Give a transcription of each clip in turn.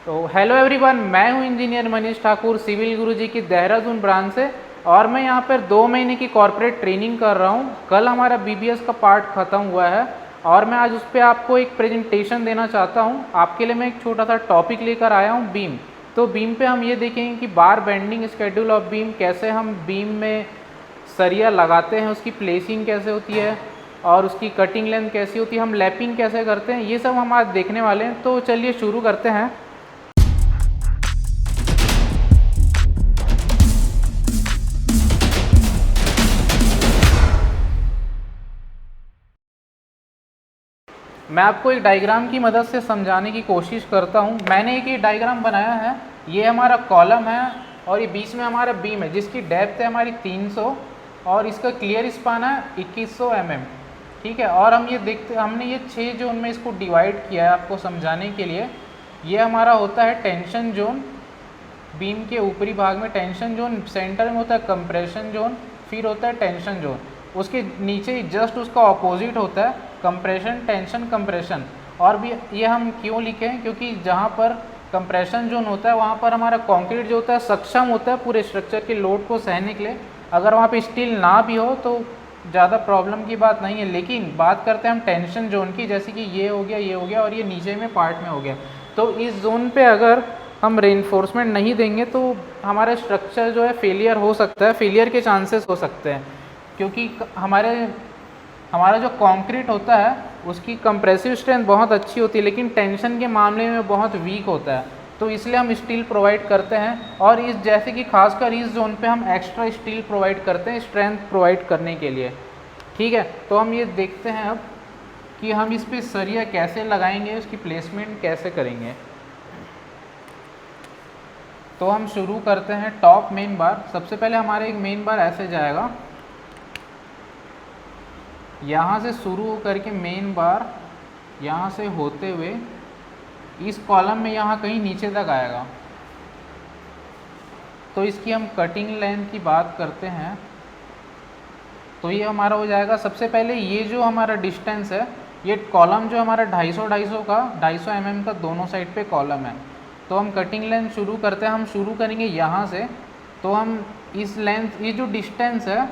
तो hello everyone, मैं हूं इंजीनियर मनीष ठाकुर सिविल गुरुजी की देहरादून ब्रांच से। और मैं यहां पर 2 महीने की कॉर्पोरेट ट्रेनिंग कर रहा हूं। कल हमारा बीबीएस का पार्ट ख़त्म हुआ है और मैं आज उस पर आपको एक प्रेजेंटेशन देना चाहता हूं। आपके लिए मैं एक छोटा सा टॉपिक लेकर आया हूं, बीम। तो बीम पे हम ये देखेंगे कि बार बेंडिंग स्केड्यूल ऑफ बीम, कैसे हम बीम में सरिया लगाते हैं, उसकी प्लेसिंग कैसे होती है और उसकी कटिंग लेंथ कैसी होती है, हम लैपिंग कैसे करते हैं, ये सब हम आज देखने वाले हैं। तो चलिए शुरू करते हैं। मैं आपको एक डायग्राम की मदद से समझाने की कोशिश करता हूँ। मैंने एक ये डायग्राम बनाया है, ये हमारा कॉलम है और ये बीच में हमारा बीम है जिसकी डेप्थ है हमारी 300 और इसका क्लियर स्पान है 2100 mm। ठीक है, और हम ये देखते, हमने ये 6 जोन में इसको डिवाइड किया है आपको समझाने के लिए। ये हमारा होता है टेंशन जोन, बीम के ऊपरी भाग में टेंशन जोन, सेंटर में होता है कंप्रेशन जोन, फिर होता है टेंशन जोन। उसके नीचे ही जस्ट उसका ऑपोजिट होता है कंप्रेशन, टेंशन, कंप्रेशन। और भी ये हम क्यों लिखे हैं, क्योंकि जहाँ पर कंप्रेशन जोन होता है वहाँ पर हमारा कंक्रीट जो होता है सक्षम होता है पूरे स्ट्रक्चर के लोड को सहने के लिए। अगर वहाँ पे स्टील ना भी हो तो ज़्यादा प्रॉब्लम की बात नहीं है। लेकिन बात करते हैं हम टेंशन जोन की, जैसे कि ये हो गया, ये हो गया और ये नीचे में पार्ट में हो गया। तो इस जोन पे अगर हम रेइंफोर्समेंट नहीं देंगे तो हमारा स्ट्रक्चर जो है फेलियर हो सकता है, फेलियर के चांसेस हो सकते हैं। क्योंकि हमारा जो कंक्रीट होता है उसकी कंप्रेसिव स्ट्रेंथ बहुत अच्छी होती है, लेकिन टेंशन के मामले में बहुत वीक होता है। तो इसलिए हम स्टील प्रोवाइड करते हैं और इस जैसे कि खासकर इस जोन पे हम एक्स्ट्रा स्टील प्रोवाइड करते हैं स्ट्रेंथ प्रोवाइड करने के लिए। ठीक है, तो हम ये देखते हैं अब कि हम इस पे सरिया कैसे लगाएंगे, उसकी प्लेसमेंट कैसे करेंगे। तो हम शुरू करते हैं टॉप मेन बार। सबसे पहले हमारा एक मेन बार ऐसे जाएगा, यहाँ से शुरू होकर के मेन बार यहाँ से होते हुए इस कॉलम में यहाँ कहीं नीचे तक आएगा। तो इसकी हम कटिंग लेंथ की बात करते हैं तो ये हमारा हो जाएगा, सबसे पहले ये जो हमारा डिस्टेंस है, ये कॉलम जो हमारा 250 mm का दोनों साइड पे कॉलम है। तो हम कटिंग लेंथ शुरू करते हैं, हम शुरू करेंगे यहाँ से। तो हम इस लेंथ, ये जो डिस्टेंस है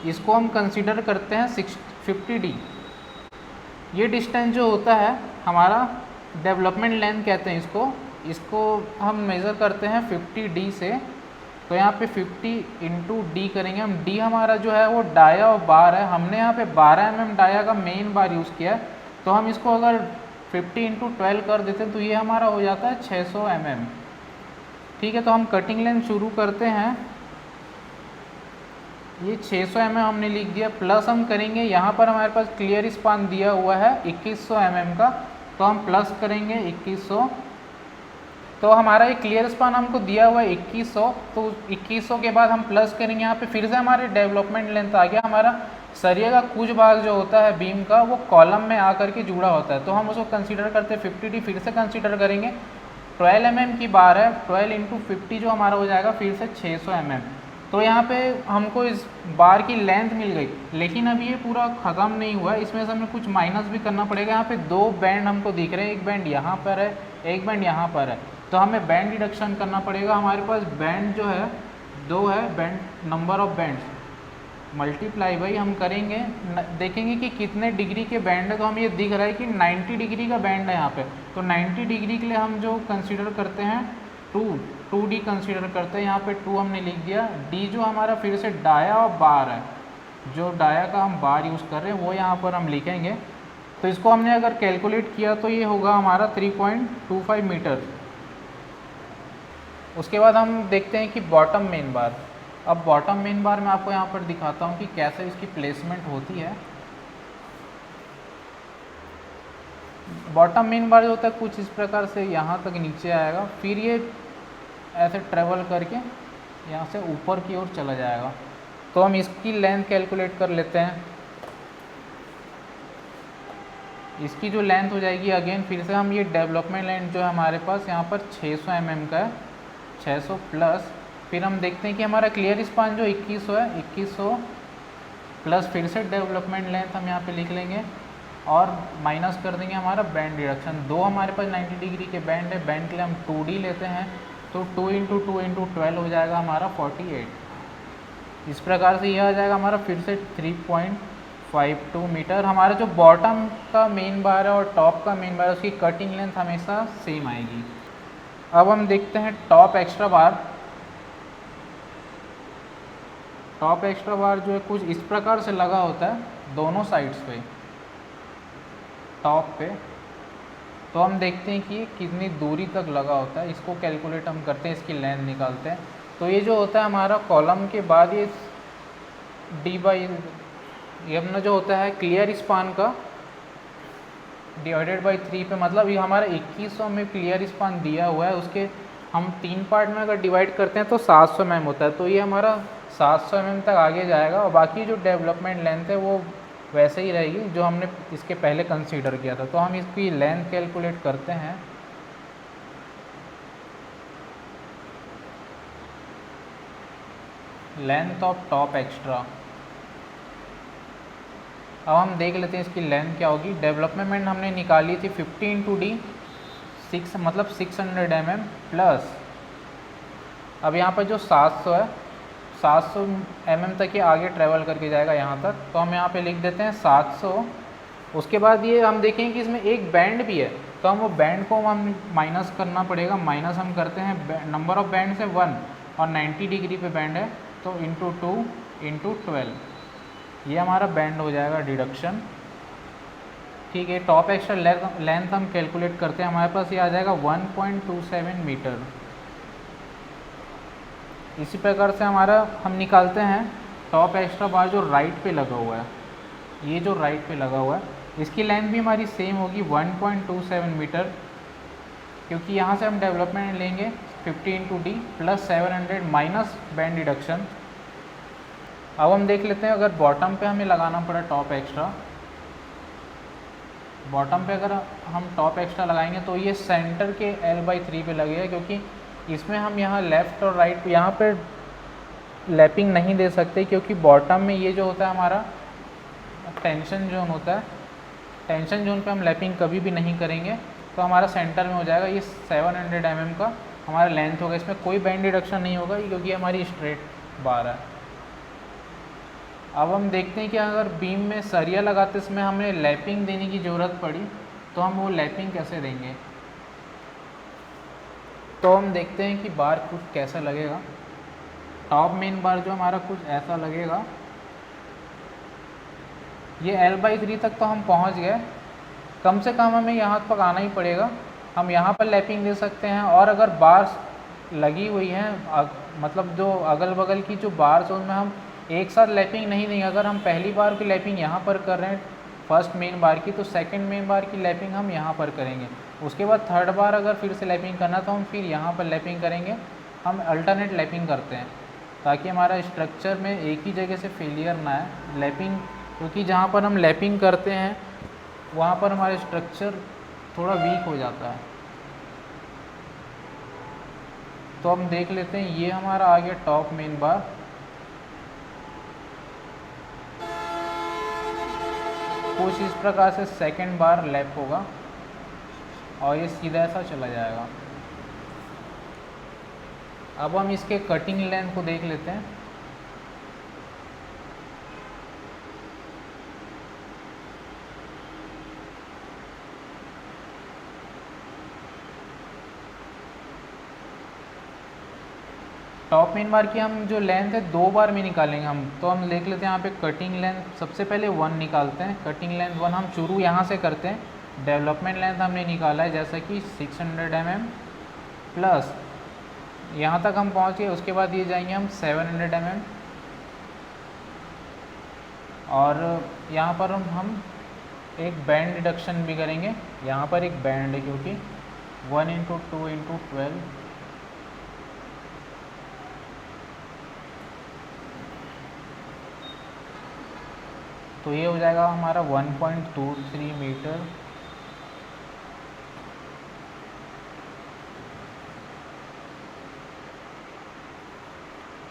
इसको हम कंसीडर करते हैं 50D। ये डिस्टेंस जो होता है हमारा डेवलपमेंट लेंथ कहते हैं इसको हम मेज़र करते हैं 50D से। तो यहाँ पे 50 इंटू डी करेंगे हम। डी हमारा जो है वो डाया और बार है, हमने यहाँ पे 12 mm डाया का मेन बार यूज़ किया है। तो हम इसको अगर 50 इंटू 12 कर देते हैं तो ये हमारा हो जाता है 600 mm। ठीक है, तो हम कटिंग लेंथ शुरू करते हैं। ये 600 mm हमने लिख दिया, प्लस हम करेंगे, यहाँ पर हमारे पास क्लियर स्पान दिया हुआ है 2100 mm का, तो हम प्लस करेंगे 2100। तो हमारा ये क्लियर स्पान हमको दिया हुआ है 2100, तो 2100 के बाद हम प्लस करेंगे, यहाँ पे फिर से हमारे डेवलपमेंट लेंथ आ गया। हमारा सरिया का कुछ भाग जो होता है बीम का वो कॉलम में आकर के जुड़ा होता है, तो हम उसको कंसीडर करते हैं 50D। फिर से कंसीडर करेंगे, 12 mm की बार है, 12 इंटू 50 जो हमारा हो जाएगा फिर से 600 mm। तो यहाँ पे हमको इस बार की लेंथ मिल गई, लेकिन अभी ये पूरा ख़त्म नहीं हुआ है, इसमें से हमें कुछ माइनस भी करना पड़ेगा। यहाँ पे 2 बैंड हमको दिख रहे हैं, एक बैंड यहाँ पर है, एक बैंड यहाँ पर है, तो हमें बैंड डिडक्शन करना पड़ेगा। हमारे पास बैंड जो है 2 है, band number of bands multiply by हम करेंगे, देखेंगे कि कितने डिग्री के बैंड है। तो हमें ये दिख रहा है कि 90 डिग्री का बैंड है यहाँ पे। तो 90 डिग्री के लिए हम जो कंसीडर करते हैं 2D कंसीडर करते हैं। यहाँ पे 2 हमने लिख दिया। डी जो हमारा फिर से डाया और बार है, जो डाया का हम बार यूज़ कर रहे हैं वो यहाँ पर हम लिखेंगे। तो इसको हमने अगर कैलकुलेट किया तो ये होगा हमारा 3.25 मीटर। उसके बाद हम देखते हैं कि बॉटम मेन बार। अब बॉटम मेन बार मैं आपको यहाँ पर दिखाता हूँ कि कैसे इसकी प्लेसमेंट होती है। बॉटम मेन बार जो होता है कुछ इस प्रकार से यहाँ तक नीचे आएगा, फिर ये ऐसे ट्रेवल करके यहाँ से ऊपर की ओर चला जाएगा। तो हम इसकी लेंथ कैलकुलेट कर लेते हैं। इसकी जो लेंथ हो जाएगी, अगेन फिर से हम ये डेवलपमेंट लेंथ जो है हमारे पास यहाँ पर 600 mm का है, 600 प्लस, फिर हम देखते हैं कि हमारा क्लियर स्पान जो 2100 है, 2100 प्लस फिर से डेवलपमेंट लेंथ हम यहाँ पे लिख लेंगे और माइनस कर देंगे हमारा बैंड डिडक्शन। दो हमारे पास 90 डिग्री के बैंड है, बैंड के लिए हम 2D लेते हैं, तो 2 × 2 × 12 हो जाएगा हमारा 48। इस प्रकार से यह आ जाएगा हमारा फिर से 3.52 मीटर। हमारा जो बॉटम का मेन बार है और टॉप का मेन बार है उसकी कटिंग लेंथ हमेशा सेम आएगी। अब हम देखते हैं टॉप एक्स्ट्रा बार। टॉप एक्स्ट्रा बार जो है कुछ इस प्रकार से लगा होता है दोनों साइड्स पे, टॉप पे। तो हम देखते हैं कि ये कितनी दूरी तक लगा होता है, इसको कैलकुलेट हम करते हैं, इसकी लेंथ निकालते हैं। तो ये जो होता है हमारा कॉलम के बाद ये ये अपना जो होता है क्लियर स्पान का डिवाइडेड बाई 3 पे, मतलब ये हमारा 2100 में क्लियर स्पान दिया हुआ है, उसके हम 3 पार्ट में अगर डिवाइड करते हैं तो 700 mm होता है। तो ये हमारा 700 mm तक आगे जाएगा और बाकी जो डेवलपमेंट लेंथ है वो वैसे ही रहेगी जो हमने इसके पहले कंसीडर किया था। तो हम इसकी लेंथ कैलकुलेट करते हैं। Length of top extra. अब हम देख लेते हैं इसकी लेंथ क्या होगी। डेवलपमेंट हमने निकाली थी 50 × D 6, मतलब 600 mm प्लस, अब यहाँ पर जो 700 है 700 mm तक ये आगे ट्रेवल करके जाएगा यहाँ तक, तो हम यहाँ पे लिख देते हैं 700। उसके बाद ये हम देखेंगे कि इसमें एक बैंड भी है, तो हम वो बैंड को हम माइनस करना पड़ेगा। माइनस हम करते हैं, नंबर ऑफ बैंड से 1 और 90 डिग्री पे बैंड है तो × 2 × 12, ये हमारा बैंड हो जाएगा डिडक्शन। ठीक है, टॉप एक्स्ट्रा लेंथ हम कैलकुलेट करते हैं, हमारे पास ये आ जाएगा 1.27 मीटर। इसी प्रकार से हमारा हम निकालते हैं टॉप एक्स्ट्रा बार जो राइट पे लगा हुआ है, ये जो राइट पे लगा हुआ है इसकी लेंथ भी हमारी सेम होगी 1.27 मीटर, क्योंकि यहाँ से हम डेवलपमेंट लेंगे 50 × D plus 700 minus band deduction. अब हम देख लेते हैं अगर बॉटम पे हमें लगाना पड़ा टॉप एक्स्ट्रा, बॉटम पे अगर हम टॉप एक्स्ट्रा लगाएंगे तो ये सेंटर के L/3 पे लगेगा, क्योंकि इसमें हम यहाँ लेफ़्ट और राइट यहाँ पे लैपिंग नहीं दे सकते, क्योंकि बॉटम में ये जो होता है हमारा टेंशन जोन होता है, टेंशन जोन पे हम लैपिंग कभी भी नहीं करेंगे। तो हमारा सेंटर में हो जाएगा, ये 700 mm का हमारा लेंथ होगा, इसमें कोई बैंड डिडक्शन नहीं होगा क्योंकि हमारी स्ट्रेट बार है। अब हम देखते हैं कि अगर बीम में सरिया लगाते इसमें हमें लैपिंग देने की ज़रूरत पड़ी तो हम वो लैपिंग कैसे देंगे। तो हम देखते हैं कि बार कुछ कैसा लगेगा। टॉप मेन बार जो हमारा कुछ ऐसा लगेगा, ये L/3 तक तो हम पहुंच गए, कम से कम हमें यहाँ तक आना ही पड़ेगा। हम यहाँ पर लैपिंग दे सकते हैं, और अगर बार लगी हुई हैं मतलब जो अगल बगल की जो बार्स हैं उनमें हम एक साथ लैपिंग नहीं देंगे। अगर हम पहली बार की लैपिंग यहाँ पर कर रहे हैं फर्स्ट मेन बार की, तो सेकंड मेन बार की लैपिंग हम यहाँ पर करेंगे। उसके बाद थर्ड बार अगर फिर से लैपिंग करना तो हम फिर यहाँ पर लैपिंग करेंगे। हम अल्टरनेट लैपिंग करते हैं ताकि हमारा स्ट्रक्चर में एक ही जगह से फेलियर ना है लैपिंग, क्योंकि जहाँ पर हम लैपिंग करते हैं वहाँ पर हमारा स्ट्रक्चर थोड़ा वीक हो जाता है। तो हम देख लेते हैं, ये हमारा आ गया टॉप मेन बार। कुछ इस प्रकार से सेकंड बार लैप होगा और ये सीधा ऐसा चला जाएगा। अब हम इसके कटिंग लेंथ को देख लेते हैं। टॉप मेन बार की हम जो लेंथ है 2 बार में निकालेंगे हम, तो हम देख लेते हैं यहाँ पे कटिंग लेंथ सबसे पहले 1 निकालते हैं। कटिंग लेंथ 1 हम शुरू यहाँ से करते हैं। डेवलपमेंट लेंथ हमने निकाला है जैसा कि 600 mm प्लस यहाँ तक हम पहुँच गए। उसके बाद ये जाएंगे हम 700 mm, और यहाँ पर हम एक बैंड डिडक्शन भी करेंगे। यहाँ पर एक बैंड है क्योंकि 1 × 2 × 12, तो ये हो जाएगा हमारा 1.23 मीटर।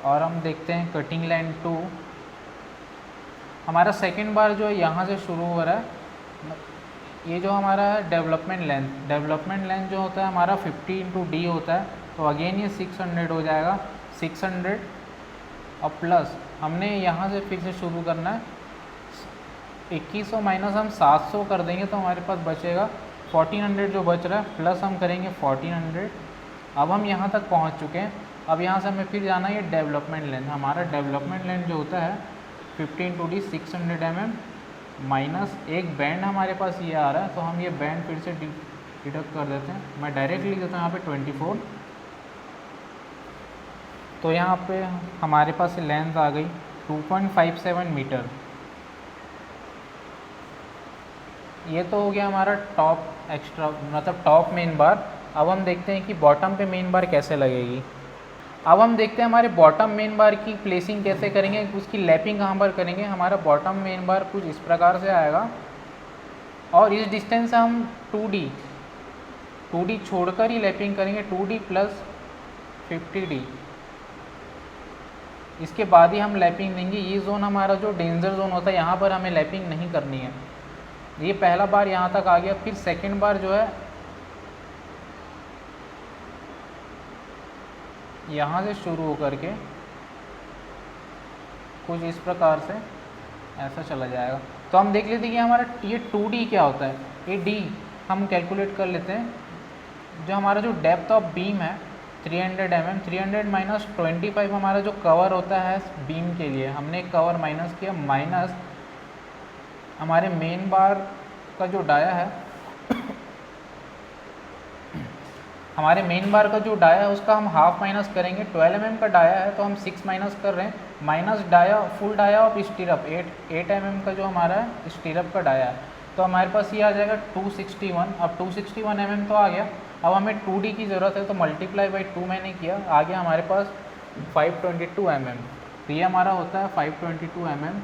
और हम देखते हैं कटिंग लाइन 2, हमारा सेकंड बार जो है यहाँ से शुरू हो रहा है ये जो हमारा है डेवलपमेंट लेंथ जो होता है हमारा 50 इंटू डी होता है, तो अगेन ये 600 हो जाएगा। 600 और प्लस हमने यहाँ से फिर से शुरू करना है, 2100 माइनस हम 700 कर देंगे तो हमारे पास बचेगा 1400 जो बच रहा है, प्लस हम करेंगे 1400। अब हम यहाँ तक पहुँच चुके हैं। अब यहाँ से हमें फिर जाना है ये डेवलपमेंट लेंथ। हमारा डेवलपमेंट लेंथ जो होता है 50 इंटू डी 600 mm माइनस एक बैंड हमारे पास ये आ रहा है, तो हम ये बैंड फिर से डिडक्ट कर देते हैं। मैं डायरेक्ट लिख देता हूँ यहाँ पे 24। तो यहाँ पे हमारे पास लेंथ आ गई 2.57 मीटर। ये तो हो गया हमारा टॉप एक्स्ट्रा मतलब टॉप मेन बार। अब हम देखते हैं कि बॉटम पे मेन बार कैसे लगेगी। अब हम देखते हैं हमारे बॉटम मेन बार की प्लेसिंग कैसे करेंगे, उसकी लैपिंग कहाँ पर करेंगे। हमारा बॉटम मेन बार कुछ इस प्रकार से आएगा और इस डिस्टेंस से हम 2D छोड़कर ही लैपिंग करेंगे, 2D प्लस 50D। इसके बाद ही हम लैपिंग देंगे। ये जोन हमारा जो डेंजर जोन होता है, यहाँ पर हमें लैपिंग नहीं करनी है। ये पहला बार यहाँ तक आ गया। फिर सेकंड बार जो है यहाँ से शुरू होकर के कुछ इस प्रकार से ऐसा चला जाएगा। तो हम देख लेते हैं कि हमारा ये 2D क्या होता है। ये D हम कैलकुलेट कर लेते हैं। जो हमारा जो डेप्थ ऑफ बीम है 300 mm, 300 माइनस 25 हमारा जो कवर होता है बीम के लिए, हमने कवर माइनस किया, माइनस हमारे मेन बार का जो डाया है हमारे मेन बार का जो डाया है उसका हम हाफ माइनस करेंगे। 12 mm का डाया है तो हम 6 माइनस कर रहे हैं, minus dia full dia of stirrup 8 mm का जो हमारा है स्टीरअप का डाया है, तो हमारे पास ये आ जाएगा 261। अब 261 mm तो आ गया। अब हमें 2D की ज़रूरत है तो मल्टीप्लाई बाई 2 मैंने किया, आ गया हमारे पास 522 mm। तो ये हमारा होता है 522 mm।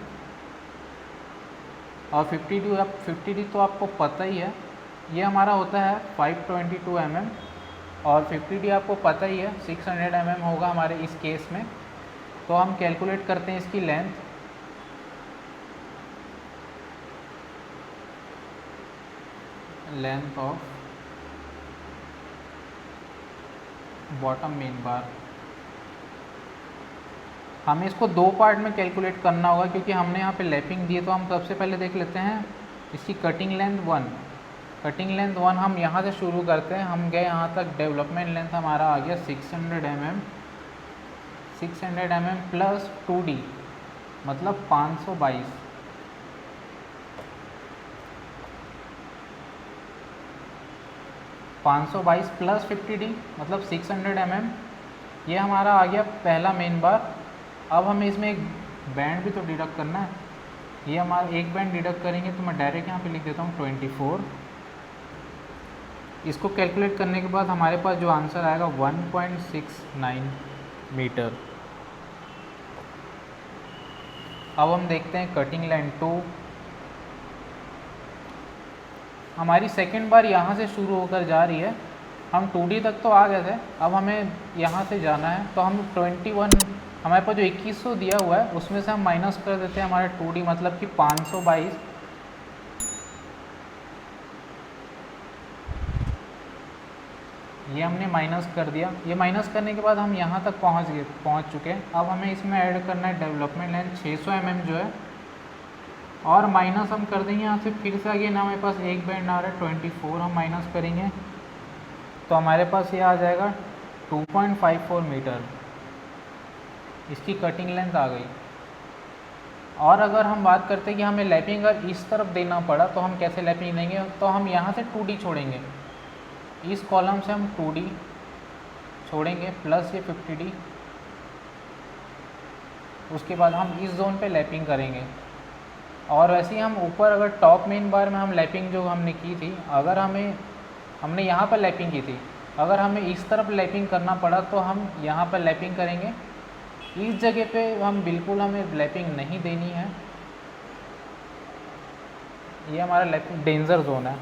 और 50D तो आपको पता ही है, ये हमारा होता है 522 mm। और 50D आपको पता ही है 600 mm होगा हमारे इस केस में। तो हम कैलकुलेट करते हैं इसकी length. Length of bottom main बार, हमें इसको दो पार्ट में कैलकुलेट करना होगा क्योंकि हमने यहाँ पे लैपिंग दी है। तो हम सबसे पहले देख लेते हैं इसकी कटिंग लेंथ 1। कटिंग लेंथ 1 हम यहाँ से शुरू करते हैं। हम गए यहाँ तक, डेवलपमेंट लेंथ हमारा आ गया 600 mm। 600 mm प्लस 2D मतलब 522। 522 प्लस 50D मतलब 600 mm। ये हमारा आ गया पहला मेन बार। अब हमें इसमें एक बैंड भी तो डिडक्ट करना है। ये हमारा एक बैंड डिडक्ट करेंगे तो मैं डायरेक्ट यहाँ पे लिख देता हूँ 24। इसको कैलकुलेट करने के बाद हमारे पास जो आंसर आएगा 1.69 मीटर। अब हम देखते हैं कटिंग लाइन 2। हमारी सेकंड बार यहाँ से शुरू होकर जा रही है। हम 2D तक तो आ गए थे, अब हमें यहाँ से जाना है। तो हम 21 हमारे पास जो 2100 दिया हुआ है उसमें से हम माइनस कर देते हैं हमारे 2D मतलब कि 522। ये हमने माइनस कर दिया। ये माइनस करने के बाद हम यहाँ तक पहुँच चुके हैं। अब हमें इसमें ऐड करना है डेवलपमेंट लेंथ 600 mm जो है, और माइनस हम कर देंगे यहाँ से फिर से। अगेन हमारे पास एक बैंड आ रहा है 24, हम माइनस करेंगे तो हमारे पास ये आ जाएगा 2.54 मीटर। इसकी कटिंग लेंथ आ गई। और अगर हम बात करते हैं कि हमें लैपिंग अगर इस तरफ देना पड़ा तो हम कैसे लैपिंग देंगे, तो हम यहाँ से 2D छोड़ेंगे। इस कॉलम से हम 2D छोड़ेंगे प्लस ये 50D। उसके बाद हम इस जोन पे लैपिंग करेंगे। और वैसे ही हम ऊपर अगर टॉप मेन बार में हम लैपिंग जो हमने की थी, अगर हमने यहाँ पर लैपिंग की थी, अगर हमें इस तरफ लैपिंग करना पड़ा तो हम यहाँ पर लैपिंग करेंगे। इस जगह पे हम बिल्कुल हमें लैपिंग नहीं देनी है। ये हमारा लैपिंग डेंजर जोन है।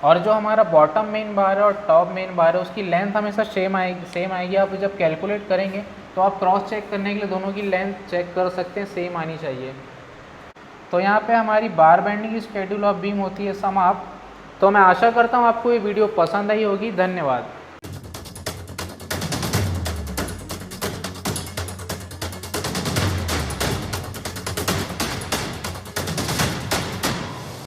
और जो हमारा बॉटम मेन बार है और टॉप मेन बार है उसकी लेंथ हमेशा सेम आएगी। आप जब कैलकुलेट करेंगे तो आप क्रॉस चेक करने के लिए दोनों की लेंथ चेक कर सकते हैं, सेम आनी चाहिए। तो यहाँ पे हमारी बार बेंडिंग स्केड्यूल ऑफ बीम होती है समाप्त। तो मैं आशा करता हूँ आपको ये वीडियो पसंद आई होगी। धन्यवाद।